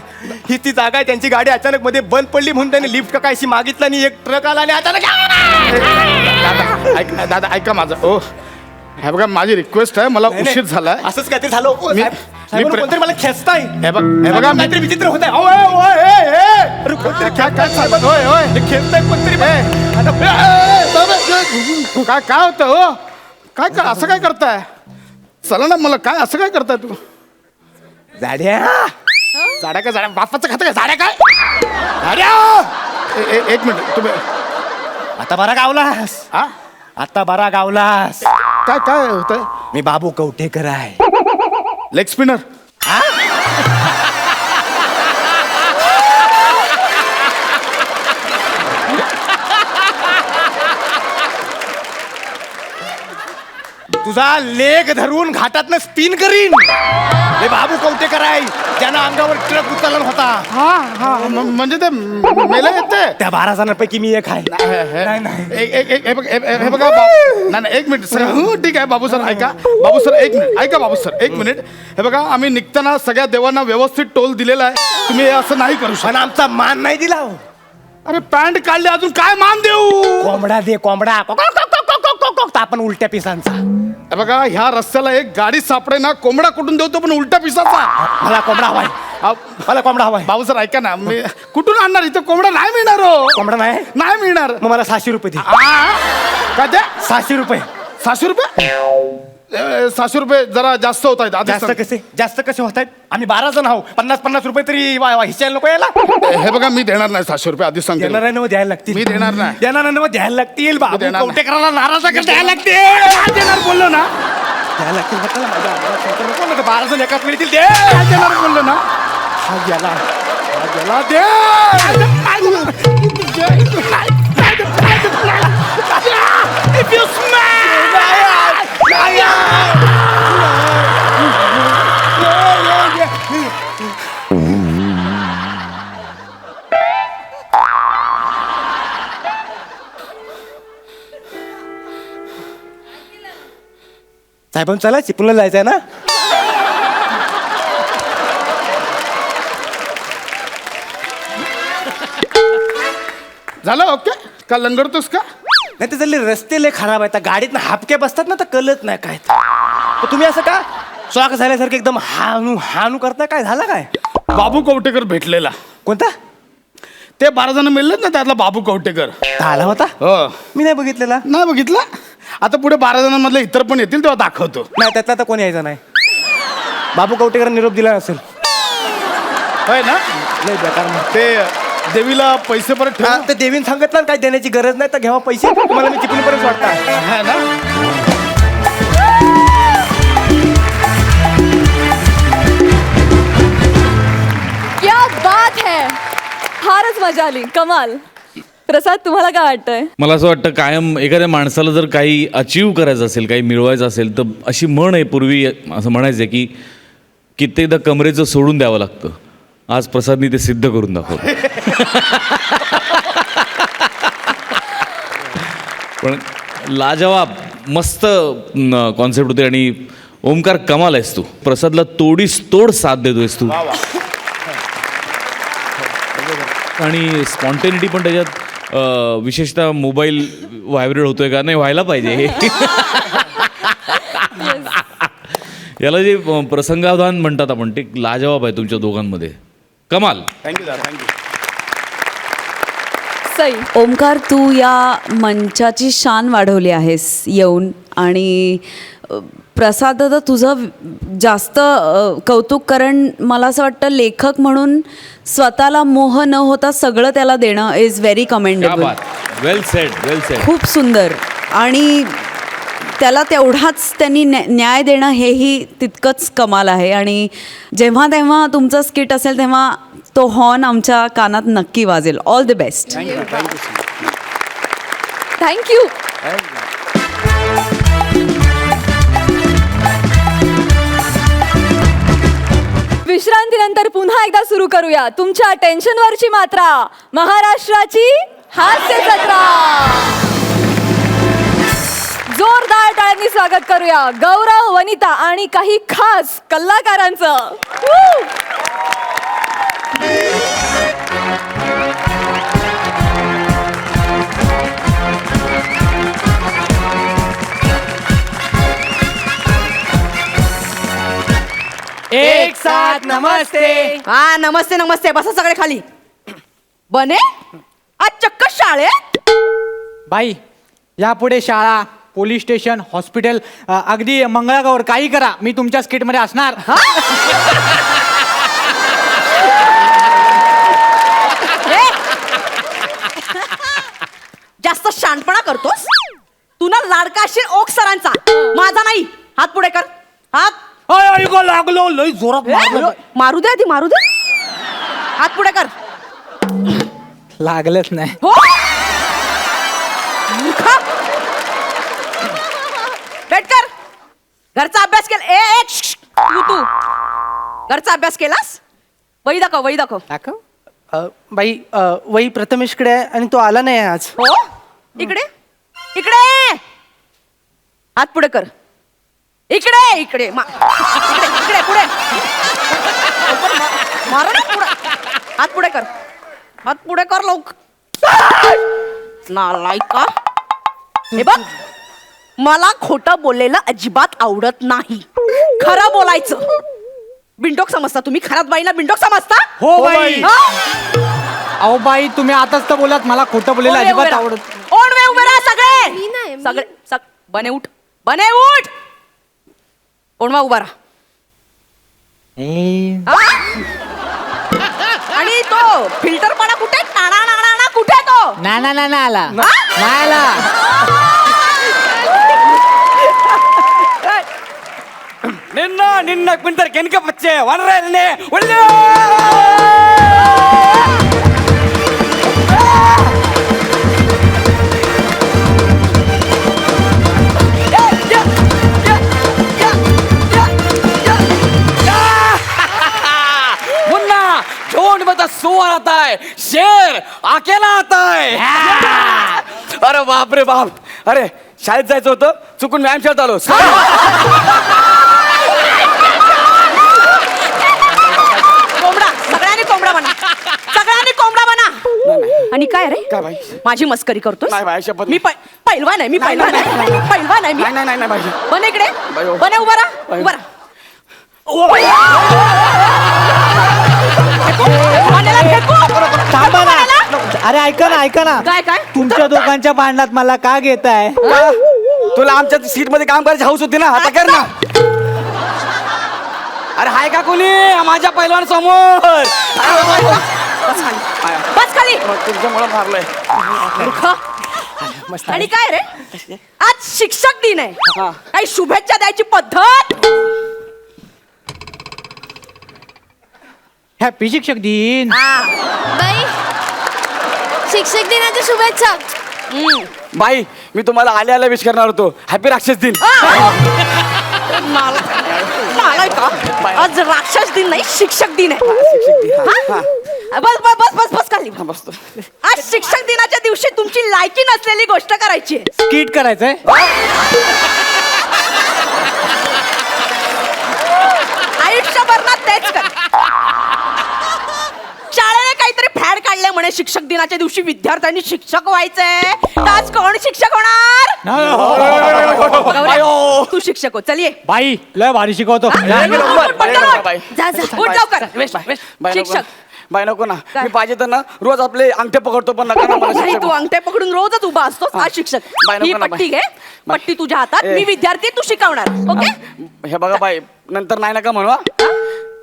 हीच ती जागा आहे. त्यांची गाडी अचानक मध्ये बंद पडली म्हणून त्यांनी लिफ्ट का कायशी मागितलं आणि एक ट्रक आला आणि अचानक दादा ऐका माझं. ओ हे बघा, माझी रिक्वेस्ट आहे, मला उशीर झालाय. असंच काहीतरी झालं. ओ, मी- साहेब, मी साहेब, कोणतरी मला खेचताय. हे बघा, काहीतरी विचित्र होत आहे. खेचताय कोणतरी. काय होतं हो? काय असं काय करताय? चला ना, मला काय असं काय करताय तू? जाड्या झाड्या काय? बापाचं खातं काय? झाड्या काय? एक मिनिट, तुम्ही आता बरा गावलास. हा? आता बरा गावलास. काय होतंय? मी बाबू कवठेकर आहे. Leg spinner. तुझा लेग धरून घाटातनं स्पिन करीन. हे बाबू कवठेकर आहे ज्यांना अंगावर ट्रक उचलला होता. हा म्हणजे ते मेले येते. त्या 12 जणांपैकी मी एक आहे. नाही. हे बघा नाही, एक मिनिट सर. हो ठीक आहे बाबू सर, ऐका बाबू सर, एक मिनिट ऐका बाबू सर, एक मिनिट. हे बघा, आम्ही निघताना सगळ्या देवांना व्यवस्थित टोल दिलेला आहे. तुम्ही हे असं नाही करू पण शकत. आमचा मान नाही दिला. अरे पॅन्ट काढली, अजून काय मान देऊ? कोंबडा दे कोंबडा. आपण उलट्या पिसांचा. हे बघा, ह्या रस्त्याला एक गाडी सापडे ना, कोंबडा कुठून देतो पण उलटा पिसाचा. मला कोंबडा हवाय. मला कोंबडा हवाय. बाबू सर ऐका ना, मी कुठून आणणार? इथं कोंबडा नाही मिळणार हो. कोंबडा नाही मिळणार. मग मला 600 रुपये दे. काय ते? 600 रुपये. 600 रुपये? 600 रुपये जरा जास्त होत आहेत. जास्त कसे होत आहेत? आम्ही 12 जण आहोत. 50 रुपये तरी हिच्याला नको यायला. हे बघा, मी देणार नाही 600 रुपये, आधीच सांगतो. देणार आहे द्यायला लागतील. मी देणार नाही. देणार आहे द्यायला लागतील. बाबू देणार नाही. कवठेकराला नाराज द्यायला लागतील. देणार बोललो ना. द्यायला लागतील. म्हटलं ना, माझ्या अंगाला शंकर नको ना, 12 जण एकाच वेळी दे. देणार बोललो ना. हा गेला दे. If you साहेब चला चिपळूणला जायचंय ना. झालं ओके का? लंगडतोस का? नाही, त्याचे रस्ते लय खराब आहेत. गाडीत ना हापके बसतात ना, तर कळत नाही काय. तर तुम्ही असं का शॉक झाल्यासारखं एकदम हानू करता? काय झालं काय? बाबू कवटेकर भेटलेला. कोणता? ते 12 जण मिळलेत ना, त्यातला बाबू कवटेकर. आला होता? हो. मी नाही बघितलेला. नाही बघितला? आता पुढे 12 जणांमधले इतर पण येतील, तेव्हा दाखवतो. नाही, त्यातला तर कोणी यायचं नाही. बाबू कवटेकर निरोप दिला नसेल. होय ना? लय बेकार ना. ते देवीला पैसे परत ठेव. ते देवीन सांगितलं काय देण्याची गरज नाही, तर घ्यावा पैसे. तुम्हाला मी चिपळूणपर्यंत वाटता. है ना? क्या बात है. फारच मजा आली. कमाल. प्रसाद, तुम्हाला काय वाटतंय? मला असं वाटतं कायम एखाद्या माणसाला जर काही अचीव करायचं असेल, काही मिळवायचं असेल, तर अशी म्हण आहे, पूर्वी असं म्हणायचं की कित्येकदा कमरेचं सोडून द्यावं लागतं. आज प्रसादनी ते सिद्ध करून दाखवलं. पण लाजवाब मस्त कॉन्सेप्ट होते आणि ओमकार कमाल आहेस तू. प्रसादला तोडीस तोड साथ देतोयस तू. आणि स्पॉन्टेनिटी पण त्याच्यात विशेषतः मोबाईल व्हायब्रेट होतोय का? नाही, व्हायला पाहिजे. याला जे प्रसंगावधान म्हणतात आपण, ते लाजवाब आहे तुमच्या दोघांमध्ये. कमाल. थँक्यू दादा, थँक्यू. सई. ओमकार, तू या मंचाची शान वाढवली आहेस येऊन. आणि प्रसाद दादा, तुझं जास्त कौतुक, कारण मला असं वाटतं लेखक म्हणून स्वतःला मोह न होता सगळं त्याला देणं is very commendable. Well sed, well sed. खूप सुंदर. आणि त्याला तेवढाच त्यांनी न्याय देणं हेही तितकंच कमाल आहे. आणि जेव्हा तेव्हा तुमचं स्किट असेल तेव्हा तो हॉर्न आमच्या कानात नक्की वाजेल. All the best. थँक्यू. विश्रांतीनंतर पुन्हा एकदा सुरू करूया तुमच्या टेन्शनवरची मात्रा, महाराष्ट्राची हास्य जत्रा. जोरदार टाळ्यांनी स्वागत करूया गौरव, वनिता आणि काही खास कलाकारांचं. एक साथ नमस्ते. हा नमस्ते नमस्ते. बसा सगळे खाली. बने आज चक्क शाळेत. बाई यापुढे शाळा, पोलीस स्टेशन, हॉस्पिटल, अगदी मंगळागौर काही करा, मी तुमच्या स्किटमध्ये असणार. जास्त शानपणा करतोस तू ना. लाडका असशील ओक सरांचा, माझा नाही. हात पुढे कर. हात. लागलो लय जोरात मारलं. मारू दे आधी, मारू दे. हात पुढे कर. लागलंच नाही. हो मूर्खा. बैठ कर. घरचा अभ्यास केला. ए श्श, तू घरचा अभ्यास केलास? वही दाखव, वही दाखव. बाई वही प्रथमेशकडे आहे आणि तो आला नाही आज. हो इकडे इकडे. हात पुढे कर. इकडे इकडे इकडे इकडे पुढे. मार ना पुढे. हात पुढे कर. हात पुढे कर लोक. नालायका. हे बघ, मला खोटं बोललेलं अजिबात आवडत नाही. खरं बोलायचं. बिंडोक समजता तुम्ही? खरात बाईला बिंडोक समजता? हो बाई. हा? अहो बाई तुम्ही आताच तर बोलात मला खोटं बोलायला ओढवे अजिबात उभे राहा. आवडत. ओढवे उभे राहा सगळे. सगळे बने उठ. बने उठ. ओढवा उभा राहा. हा? आणि तो फिल्टरपणा कुठे? टाणा नाणा कुठे तो? ना आला नाही आला. ನಿನ್ನ ಕ್ವಿಂಟರ್ ಕೆನಕ ಪಚ್ಚೆ ಒಳ್ಳೆ ಒಳ್ಳೆ. मुन्ना झोंड में तो सुअर आता है, शेर अकेला आता है. अरे बाप रे बाप. अरे शाळेत जायचं होतं, चुकून व्यायाम शाळेत आलो. कोंबडा. सगळ्यांनी कोंबडा बना. सगळ्यांनी कोंबडा बना. आणि काय रे? काय बाई? माझी मस्करी करतोस? नाही बाई, शपथ. मी पैलवान आहे. मी पैलवान आहे. पैलवान आहे मी. नाही बाई. बन इकडे. बाई, हो. बने उभा राहा. उभा राहा. बनेला फेकू. थांबा ना. बनेला. अरे ऐका ना. काय काय? तुमच्या दोघांच्या भांडणात मला का घेताय? तुला आमच्या सीट मध्ये काम करायची हौस होती ना, आता कर ना. अरे हाय का कोणी माझ्या पैलवान समोर? बस खाली. तुमच्यामुळे मारलंय. मूर्ख. आणि काय रे? आज शिक्षक दिन आहे. हा. काही शुभेच्छा द्यायची पद्धत? हॅपी शिक्षक दिन. बाई शिक्षक दिनाच्या शुभेच्छा. बाई मी तुम्हाला आल्या विश करणार होतो. हॅपी राक्षस दिन. नालाय का? आज राक्षस दिन नाही, शिक्षक दिन आहे. शिक्षक दिन. हा? बस बस बस बस बस खाली. बसतो. आज शिक्षक दिनाच्या दिवशी तुमची लायकी नसलेली गोष्ट करायची आहे. स्किट करायचंय. आयुष्यभर ना तेच कर. शाळेने काहीतरी फॅड काढले म्हणे शिक्षक दिनाच्या दिवशी विद्यार्थ्यांनी शिक्षक व्हायचंय. तर आज कोण शिक्षक होणार? गौऱ्या, तू शिक्षक हो. चल ये. बाई लय भारी शिकवतो. जा जा. उठ लवकर. शिक्षक. बाई नको ना. काय? मी पाहिजे तर ना रोज आपले अंगठे पकडतो, पण नका ना मला नाही, शिक्षक. तू अंगठे पकडून रोजच उभा असतोस. हा शिक्षक. बाई, नको ही ना, पट्टी बाई. घे. पट्टी तुझ्या हातात. ए. मी विद्यार्थी, तू शिकवणार. ओके? हे बघा बाई, नंतर नाही नका म्हणू.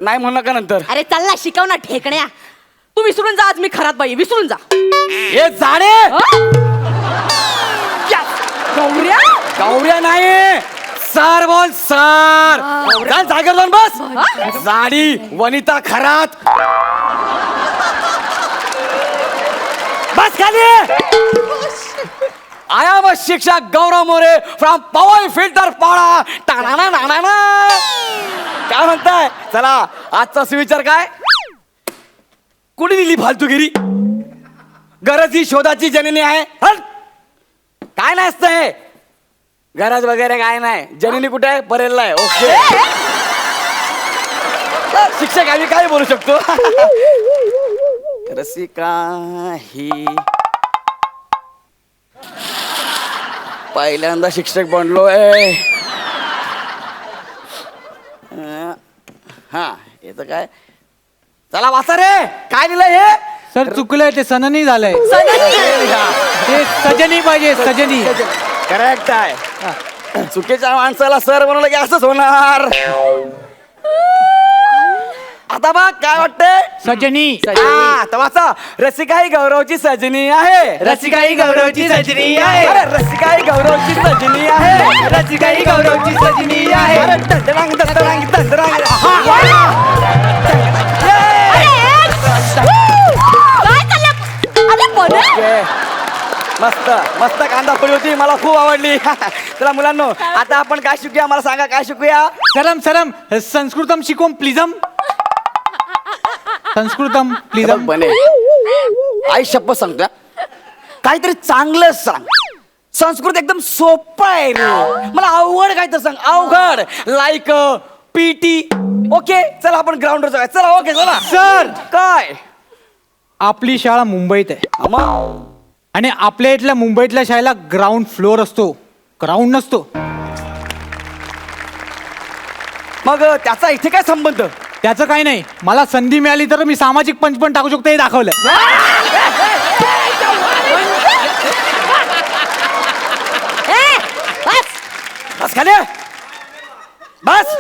नाही म्हणू नका नंतर. अरे चल ना, शिकवणार ठेकण्या. तू विसरून जा. आज मी खरात बाई. विसरून जा. हे जाणे. Yes. गौऱ्या गौऱ्या नाही सर बोल सर काय जागेवर जाऊन बस जाडी वनिता खरात बस खाली आय एम शिक्षक गौरव मोरे फ्रॉम पवई फिल्टर पाडा टाणा नाणा काय म्हणताय चला आजचा सुविचार काय कुणी दिली फालतूगिरी गरज ही शोधाची जननी आहे हट! काय नसतंय गरज वगैरे काय नाही जननी कुठे आहे परेलला आहे ओके शिक्षक आम्ही काय बोलू शकतो रसिका ही पहिल्यांदा शिक्षक बनलोय हा येतं काय चला वाचा रे काय लिहिलंय हे सर चुकलंय ते सननी झालंय ते सजनी पाहिजे सजनी करेक्ट आहे चुकीच्या माणसाला सर बनवलं की असंच होणार आता बघ काय वाटतंय सजनी आता वाचा रसिका ही गौरवची सजनी आहे रसिका ही गौरवची सजनी आहे अरे रसिका ही गौरवची सजनी आहे रसिका ही गौरवची सजनी आहे अरे दंडरांग दंडरांग दंडरांग ओके. मस्त मस्त कांदा पोळी होती मला खूप आवडली चला मुलांनो आता आपण काय शिकूया मला सांगा काय शिकूया सरम सरम संस्कृतम शिकवून प्लीजम संस्कृतम प्लीजम बने आई शपथ सांगतो काहीतरी चांगलं सांग संस्कृत एकदम सोपं आहे रे मला अवघड काय तर सांग अवघड लाईक पीटी ओके चला आपण ग्राउंडवर जाऊया चला ओके चला सर काय आपली शाळा मुंबईत आहे मग आणि आपल्या इथल्या मुंबईतल्या शाळेला ग्राउंड फ्लोअर असतो ग्राउंड नसतो मग त्याचा इथे काय संबंध त्याचं काही नाही मला संधी मिळाली तर मी सामाजिक पंच पण टाकू शकतो हे दाखवलं बस खाली बस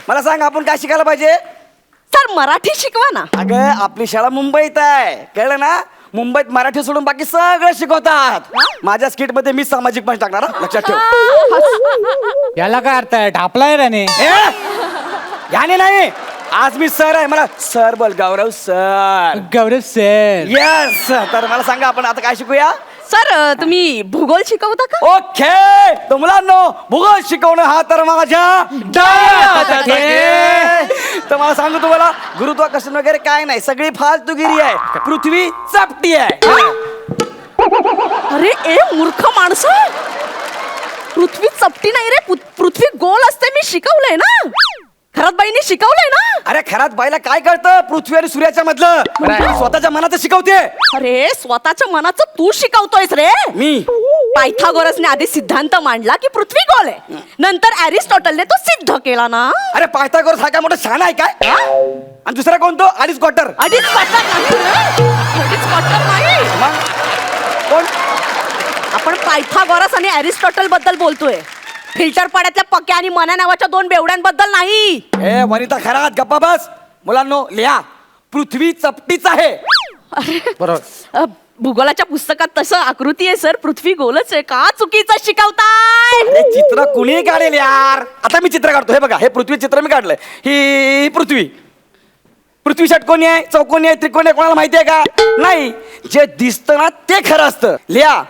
मला सांग आपण काय शिकायला पाहिजे सर मराठी शिकवा ना. अगं आपली शाळा मुंबईत आहे कळलं ना मुंबईत मराठी सोडून बाकी सगळं शिकवतात माझ्या स्किट मध्ये मी सामाजिक पंच टाकणार हा? लक्षात ठेव याला काय अर्थ आहे ढापलाय त्याने याने नाही आज मी सर आहे मला सर बोल गौरव सर गौरव सर येस तर मला सांगा आपण आता काय शिकूया सर तुम्ही भूगोल शिकवता का? ओके तर मुलांनो भूगोल शिकवणं हा तर माझ्या डोळ्यात आहे. तर मला सांगू तुम्हाला गुरुत्वाकर्षण वगैरे काय नाही सगळी फालतूगिरी आहे पृथ्वी चपटी आहे अरे ए मूर्ख माणसं पृथ्वी चपटी नाही रे पृथ्वी गोल असते मी शिकवलंय ना खरात बाईंनी शिकवलंय ना. अरे खरात बाईला काय कळतं पृथ्वी आणि सूर्याच्या मधलं स्वतःच्या मनाचं शिकवते अरे स्वतःच्या मनाचं तू शिकवतोयस रे. मी पायथागोरसने आधी सिद्धांत मांडला की पृथ्वी गोल आहे नंतर अरिस्टॉटलने तो सिद्ध केला ना. अरे पायथागोरस हा काय मोठा शहाणा आहे काय आणि दुसरा कोण तो अडीच क्वार्टर अडीच क्वार्टर नाही रे. अडीच क्वार्टर नाही मग कोण आपण पायथागोरस आणि अरिस्टॉटल बद्दल बोलतोय फिल्टर पाड्यातल्या पक्या आणि मना नावाच्या दोन बेवड्यांबद्दल नाही. ए वनिता खरात गप्पा बस मुलांनो लिहा पृथ्वी चपटीच आहे बरोबर भूगोलाच्या पुस्तकात तसं आकृती आहे सर पृथ्वी गोलच आहे का चुकीचं शिकवताय. अरे चित्र कुणी काढेल यार आता मी चित्र काढतो हे बघा हे पृथ्वी चित्र मी काढलंय ही पृथ्वी षटकोनी आहे चौकोनी आहे त्रिकोणी आहे कोणाला माहिती आहे का नाही जे दिसतं ना ते खरं असतं लिहा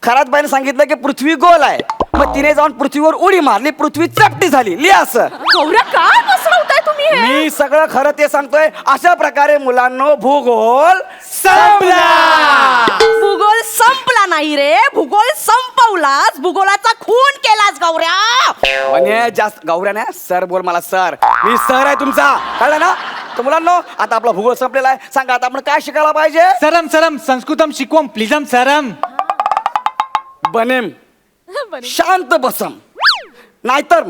खरात बाईने सांगितलं की पृथ्वी गोल आहे मग तिने जाऊन पृथ्वीवर उडी मारली पृथ्वी चपटी झाली लिहा असं गौऱ्या काय बसवताय तुम्ही हे? मी सगळं खरं ते सांगतोय अशा प्रकारे मुलांनो भूगोल संपला भूगोल संपला नाही रे भूगोल संपवलाच भूगोलाचा खून केलास गौऱ्या. म्हणजे जास्त गौऱ्या नाही सर बोल मला सर मी सर आहे तुमचा कळलं ना तर मुलांनो आता आपला भूगोल संपलेला आहे सांगा आता आपण काय शिकायला पाहिजे सरम सरम संस्कृतम शिकवम प्लीजम सरम बनेम शांत बसम नाहीतर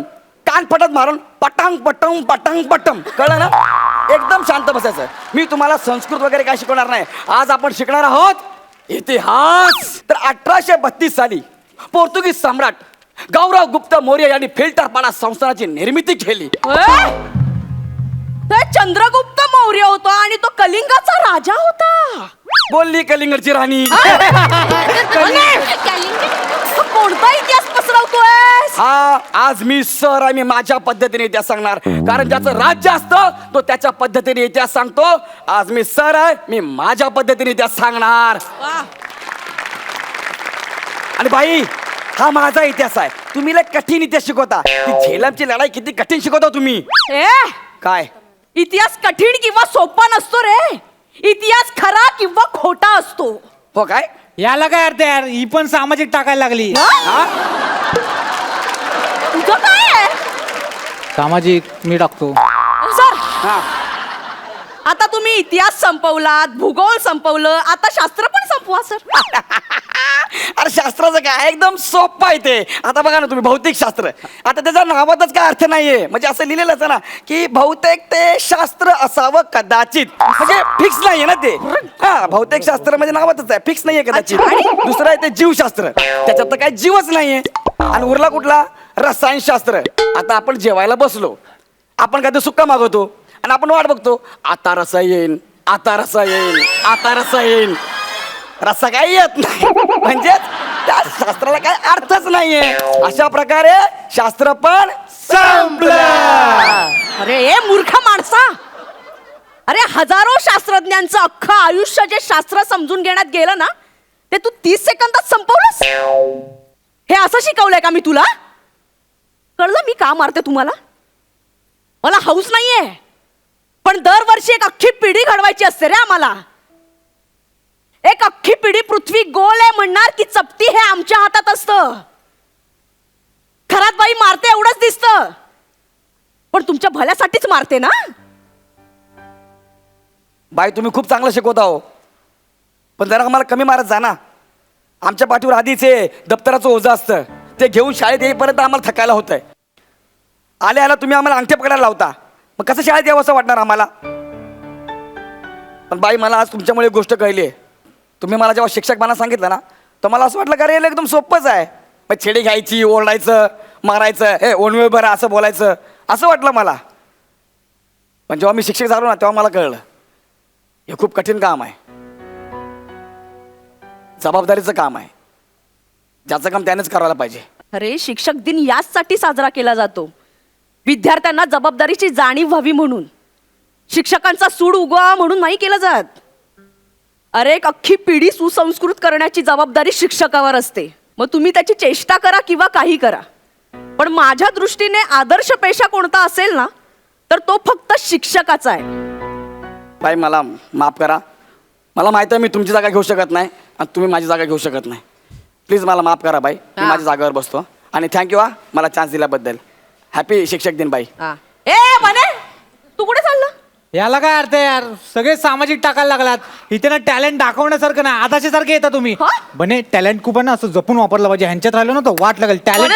कान फटत मारून पटांग पटम पटांग पटम कळलं ना एकदम शांत बसायचं मी तुम्हाला संस्कृत वगैरे काय शिकवणार नाही आज आपण शिकणार आहोत इतिहास तर 1832 साली पोर्तुगीज सम्राट गौरव गुप्त मौर्य यांनी फिल्टरपाडा संस्थानाची निर्मिती केली. ते चंद्रगुप्त मौर्य होता आणि तो कलिंगाचा राजा होता. बोलली कलिंगडची राणी हा आज मी सर आहे, मी माझ्या पद्धतीने इतिहास सांगणार. कारण ज्याचं राज्य असतं तो त्याच्या पद्धतीने इतिहास सांगतो. आज मी सर आहे, मी माझ्या पद्धतीने इतिहास सांगणार. आणि बाई हा माझा इतिहास आहे. तुम्ही लय कठीण इतिहास शिकवता. ती झेलमची लढाई किती कठीण शिकवता तुम्ही. ए काय इतिहास कठीण किंवा सोपा नसतो रे. इतिहास खरा किंवा खोटा असतो. हो काय याला काय अर्थ यार, ही पण सामाजिक टाकायला लागली. तुझं काय आहे? सामाजिक मी टाकतो. सर हा आता तुम्ही इतिहास संपवलात, भूगोल संपवलं, आता शास्त्र पण संपवा सर. अरे शास्त्राचं काय एकदम सोपं आहे ते. आता बघा ना तुम्ही भौतिक शास्त्र, आता त्याच्या नावातच काय अर्थ नाहीये. म्हणजे असं लिहिलेलंच आहे ना की बहुतेक ते शास्त्र असावं कदाचित. म्हणजे फिक्स नाहीये ना ते. हा भौतिक शास्त्र म्हणजे नावातच आहे, फिक्स नाहीये कदाचित. दुसरं आहे ते जीवशास्त्र, त्याच्यात तर काय जीवच नाहीये. आणि उरला कुठला रसायनशास्त्र. आता आपण जेवायला बसलो, आपण काय ते सुक्का मागवतो आणि आपण वाट बघतो, आता रसा येईन, आता रसा येईन, आता रसा येईन. रस्सा काही येत नाही. म्हणजे त्या शास्त्राला काय अर्थच नाहीये. अशा प्रकारे शास्त्र पण संपलं. अरे ए मूर्ख माणसा, अरे हजारो शास्त्रज्ञांचं अख्खं आयुष्य जे शास्त्र समजून घेण्यात गेलं ना, ते तू 30 सेकंदात संपवलंस. हे असं शिकवलंय का मी तुला? कळलं मी का मारते तुम्हाला? मला हौस नाहीये, पण दरवर्षी एक अख्खी पिढी घडवायची असते रे आम्हाला. एक अख्खी पिढी पृथ्वी गोल आहे म्हणणार की चपटी हे आमच्या हातात असतं. खरात बाई मारते एवढंच दिसतं, पण तुमच्या भल्यासाठीच मारते ना. बाई तुम्ही खूप चांगलं शिकवता हो, पण जरा आम्हाला कमी मारत जा ना. आमच्या पाठीवर आधीच हे दप्तराचं ओझं असतं, ते घेऊन शाळेत येईपर्यंत आम्हाला थकायला होतंय. आले आला तुम्ही आम्हाला अंगठे पकडायला लावता, मग कसं शाळेत यावं असं वाटणार आम्हाला. पण बाई मला आज तुमच्यामुळे एक गोष्ट कळली आहे. तुम्ही मला जेव्हा शिक्षकपणा सांगितलं ना, तर मला असं वाटलं का रे एकदम सोपंच आहे. मग छेडी घ्यायची, ओरडायचं, मारायचं, हे ओणवे बरं असं बोलायचं, असं वाटलं मला. पण जेव्हा मी शिक्षक झालो ना, तेव्हा मला कळलं हे खूप कठीण काम आहे, जबाबदारीचं काम आहे, ज्याचं काम त्यानेच करायला पाहिजे. अरे शिक्षक दिन याचसाठी साजरा केला जातो, विद्यार्थ्यांना जबाबदारीची जाणीव व्हावी म्हणून. शिक्षकांचा सूड उगवा म्हणून नाही केलं जात. अरे एक अख्खी पिढी सुसंस्कृत करण्याची जबाबदारी शिक्षकावर असते. मग तुम्ही त्याची चेष्टा करा किंवा काही करा, पण माझ्या दृष्टीने आदर्श पेशा कोणता असेल ना, तर तो फक्त शिक्षकाचा आहे. बाई मला माफ करा, मला माहिती आहे मी तुमची जागा घेऊ शकत नाही आणि तुम्ही माझी जागा घेऊ शकत नाही. प्लीज मला माफ करा बाई, मी माझ्या जागेवर बसतो. आणि थँक्यू हा मला चान्स दिल्याबद्दल. हॅपी शिक्षक दिन बाई. ए म्हणे तू कुठे चालला? याला काय अर्थ आहे यार, सगळे सामाजिक टाकायला लागलात. इथे ना टॅलेंट दाखवण्यासारखं ना आताच्या सारखे येता तुम्ही. बने टॅलेंट खूप आहे ना, असं जपून वापरलं पाहिजे. ह्यांच्यात राहिलो ना तर वाट लागेल. टॅलेंट